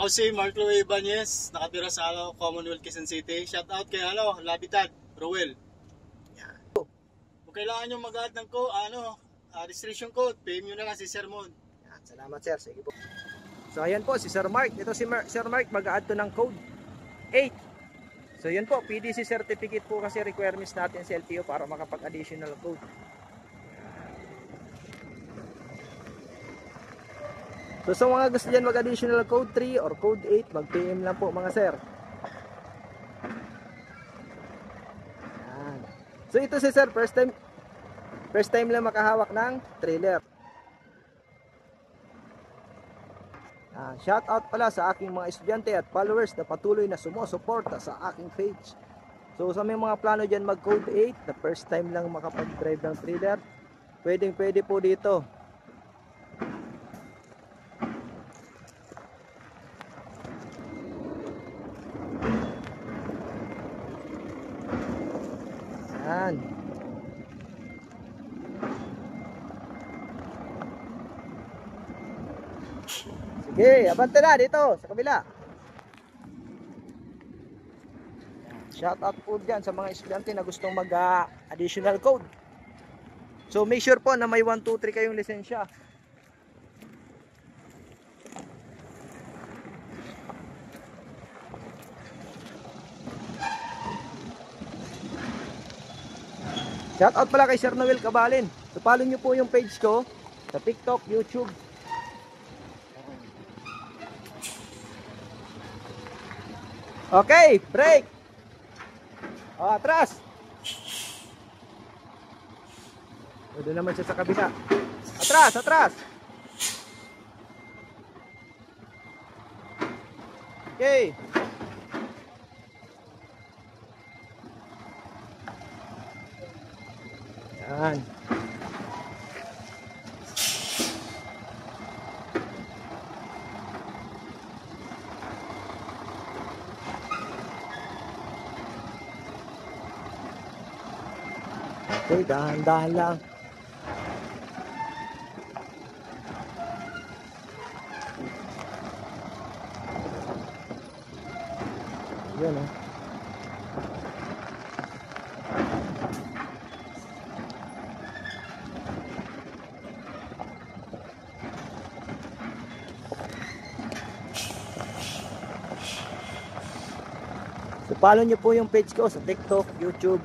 Ako si Mark Louie Ibanez, nakatira sa Commonwealth, Quezon City. Shout out kay Labitan, Rowel. Yan. Kung kailangan nyo mag-add ng registration code, PM nyo na lang si Sir Mon. Yan. Salamat sir. Sige po. So ayan po si Sir Mark. Ito si Sir Mark mag-add to ng code 8. So yan po, PDC certificate po kasi requirements natin sa LTO para makapag-additional code. So sa mga gusto dyan mag-additional code 3 or code 8, mag-PM lang po mga sir. Yan. So ito si sir, first time lang makahawak ng trailer. Shout out pala sa aking mga estudyante at followers na patuloy na sumusuporta sa aking page. So sa may mga plano dyan mag code 8, na first time lang makapag-drive ng trailer, pwede po dito. Yan. Sige, abante na dito sa kabila. Shout out po dyan sa mga estudyante na gustong mag-additional code. So make sure po na may 1, 2, 3 kayong lisensya. Shout out pala kay Sir Noel Cabalin. So follow nyo po yung page ko sa TikTok, YouTube. Okay, break. Atras. Doon naman siya sa kabila. Atras, atras. Okay. Yan. Okay, dahan-dahan lang. Yan oh. So follow nyo po yung page ko sa TikTok, YouTube.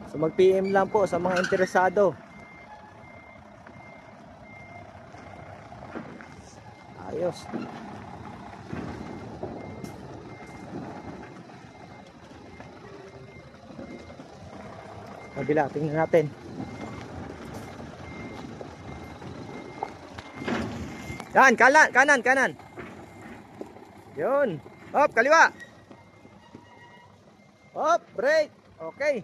So mag-PM lang po sa mga interesado. Ayos. Kabila, tingnan natin. Yan, kanan. Yun. Hop, kaliwa. Hop, break. Okay.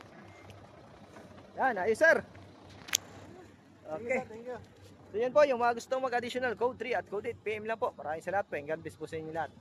Yan, ayos sir. Okay. Thank you. So yan po, yung mga gustong mag-additional code 3 at code 8, PM lang po. Maraming salamat po. God bless po sa inyo lahat.